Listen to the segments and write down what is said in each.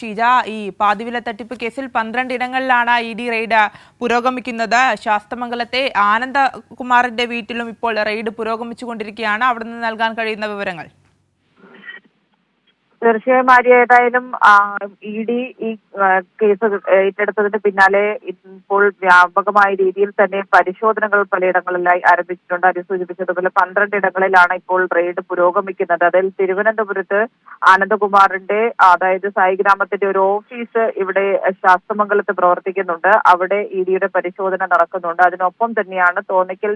ഷീജ, ഈ പാതിവില തട്ടിപ്പ് കേസിൽ 12 ഇടങ്ങളിലാണ് ഇഡി റെയ്ഡ് പുരോഗമിക്കുന്നത്. ശാസ്തമംഗലത്തെ ആനന്ദകുമാറിന്റെ വീട്ടിലും ഇപ്പോൾ റെയ്ഡ് പുരോഗമിച്ചുകൊണ്ടിരിക്കുകയാണ്. അവിടെ നിന്ന് നൽകാൻ കഴിയുന്ന വിവരങ്ങൾ? തീർച്ചയായും ആര്യ, ഏതായാലും ഇ ഡി ഈ കേസ് ഏറ്റെടുത്തതിന് പിന്നാലെ ഇപ്പോൾ വ്യാപകമായ രീതിയിൽ തന്നെ പരിശോധനകൾ പലയിടങ്ങളിലായി ആരംഭിച്ചിട്ടുണ്ട്. അത് സൂചിപ്പിച്ചതുപോലെ 12 ഇടങ്ങളിലാണ് ഇപ്പോൾ റെയ്ഡ് പുരോഗമിക്കുന്നത്. അതിൽ തിരുവനന്തപുരത്ത് ആനന്ദകുമാറിന്റെ, അതായത് സായിഗ്രാമത്തിന്റെ ഒരു ഓഫീസ് ഇവിടെ ശാസ്തമംഗലത്ത് പ്രവർത്തിക്കുന്നുണ്ട്. അവിടെ ഇ ഡിയുടെ പരിശോധന നടക്കുന്നുണ്ട്. അതിനൊപ്പം തന്നെയാണ് തോന്നിക്കൽ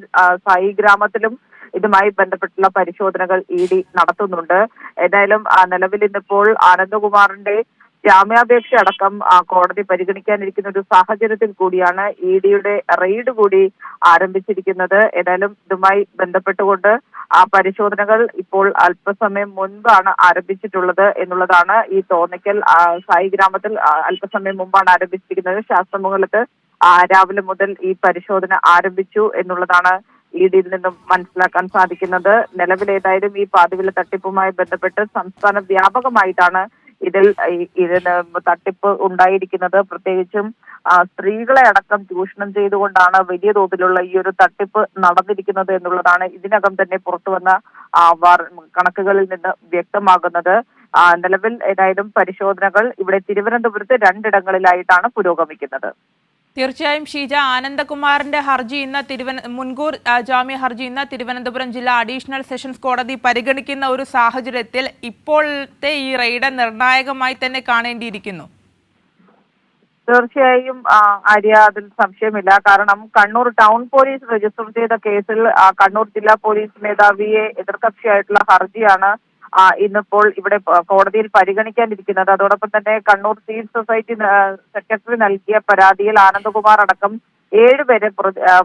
സായിഗ്രാമത്തിലും ഇതുമായി ബന്ധപ്പെട്ടുള്ള പരിശോധനകൾ ഇ ഡി നടത്തുന്നുണ്ട്. ഏതായാലും നിലവിൽ ഇന്നിപ്പോൾ ആനന്ദകുമാറിന്റെ ജാമ്യാപേക്ഷ അടക്കം കോടതി പരിഗണിക്കാനിരിക്കുന്ന ഒരു സാഹചര്യത്തിൽ കൂടിയാണ് ഇ ഡിയുടെ റെയ്ഡ് കൂടി ആരംഭിച്ചിരിക്കുന്നത്. ഏതായാലും ഇതുമായി ബന്ധപ്പെട്ടുകൊണ്ട് പരിശോധനകൾ ഇപ്പോൾ അല്പസമയം മുൻപാണ് ആരംഭിച്ചിട്ടുള്ളത് എന്നുള്ളതാണ്. ഈ തോന്നിക്കൽ സായിഗ്രാമത്തിൽ അല്പസമയം മുമ്പാണ് ആരംഭിച്ചിരിക്കുന്നത്. ശാസ്തമംഗലത്ത് രാവിലെ മുതൽ ഈ പരിശോധന ആരംഭിച്ചു എന്നുള്ളതാണ് ഇ ഡിയിൽ നിന്നും മനസ്സിലാക്കാൻ സാധിക്കുന്നത്. നിലവിൽ ഏതായാലും ഈ പാതിവില തട്ടിപ്പുമായി ബന്ധപ്പെട്ട് സംസ്ഥാന വ്യാപകമായിട്ടാണ് ഇതിന് തട്ടിപ്പ് ഉണ്ടായിരിക്കുന്നത്. പ്രത്യേകിച്ചും സ്ത്രീകളെ അടക്കം ചൂഷണം ചെയ്തുകൊണ്ടാണ് വലിയ തോതിലുള്ള ഈ ഒരു തട്ടിപ്പ് നടന്നിരിക്കുന്നത് എന്നുള്ളതാണ് ഇതിനകം തന്നെ പുറത്തുവന്ന കണക്കുകളിൽ നിന്ന് വ്യക്തമാകുന്നത്. നിലവിൽ ഏതായാലും പരിശോധനകൾ ഇവിടെ തിരുവനന്തപുരത്ത് 2 ഇടങ്ങളിലായിട്ടാണ് പുരോഗമിക്കുന്നത്. തീർച്ചയായും ഷീജ, ആനന്ദകുമാറിന്റെ ഹർജി ഇന്ന് മുൻകൂർ ജാമ്യ ഹർജി ഇന്ന് തിരുവനന്തപുരം ജില്ലാ അഡീഷണൽ സെഷൻസ് കോടതി പരിഗണിക്കുന്ന ഒരു സാഹചര്യത്തിൽ ഇപ്പോഴത്തെ ഈ റെയ്ഡ് നിർണായകമായി തന്നെ കാണേണ്ടിയിരിക്കുന്നു. തീർച്ചയായും ആര്യ, അതിൽ സംശയമില്ല. കാരണം കണ്ണൂർ ടൗൺ പോലീസ് രജിസ്റ്റർ ചെയ്ത കേസിൽ കണ്ണൂർ ജില്ലാ പോലീസ് മേധാവിയെ എതിർകക്ഷിയായിട്ടുള്ള ഹർജിയാണ് ഇന്നിപ്പോൾ ഇവിടെ കോടതിയിൽ പരിഗണിക്കാനിരിക്കുന്നത്. അതോടൊപ്പം തന്നെ കണ്ണൂർ സിവിൽ സൊസൈറ്റി സെക്രട്ടറി നൽകിയ പരാതിയിൽ ആനന്ദകുമാർ അടക്കം 7 പേരെ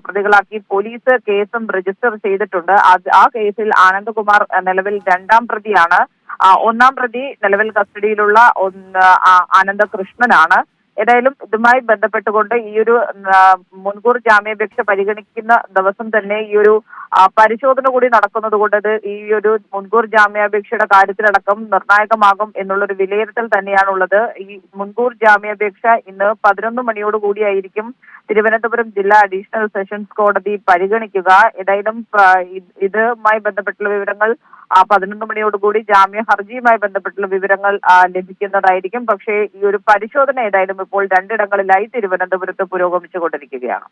പ്രതികളാക്കി പോലീസ് കേസും രജിസ്റ്റർ ചെയ്തിട്ടുണ്ട്. ആ കേസിൽ ആനന്ദകുമാർ നിലവിൽ 2ാം പ്രതിയാണ്. 1ാം പ്രതി നിലവിൽ കസ്റ്റഡിയിലുള്ള ആനന്ദകൃഷ്ണനാണ്. ഏതായാലും ഇതുമായി ബന്ധപ്പെട്ടുകൊണ്ട് ഈ ഒരു മുൻകൂർ ജാമ്യാപേക്ഷ പരിഗണിക്കുന്ന ദിവസം തന്നെ ഈ ഒരു പരിശോധന കൂടി നടക്കുന്നത് കൊണ്ട് ഈ ഒരു മുൻകൂർ ജാമ്യാപേക്ഷയുടെ കാര്യത്തിലടക്കം നിർണായകമാകും എന്നുള്ളൊരു വിലയിരുത്തൽ തന്നെയാണുള്ളത്. ഈ മുൻകൂർ ജാമ്യാപേക്ഷ ഇന്ന് 11 മണിയോടുകൂടിയായിരിക്കും തിരുവനന്തപുരം ജില്ലാ അഡീഷണൽ സെഷൻസ് കോടതി പരിഗണിക്കുക. ഏതായാലും ഇതുമായി ബന്ധപ്പെട്ടുള്ള വിവരങ്ങൾ 11 മണിയോടുകൂടി ജാമ്യ ഹർജിയുമായി ബന്ധപ്പെട്ടുള്ള വിവരങ്ങൾ ലഭിക്കുന്നതായിരിക്കും. പക്ഷേ ഈ ഒരു പരിശോധന ഏതായാലും ഇപ്പോൾ 2 ഇടങ്ങളിലായി തിരുവനന്തപുരത്ത് പുരോഗമിച്ചുകൊണ്ടിരിക്കുകയാണ്.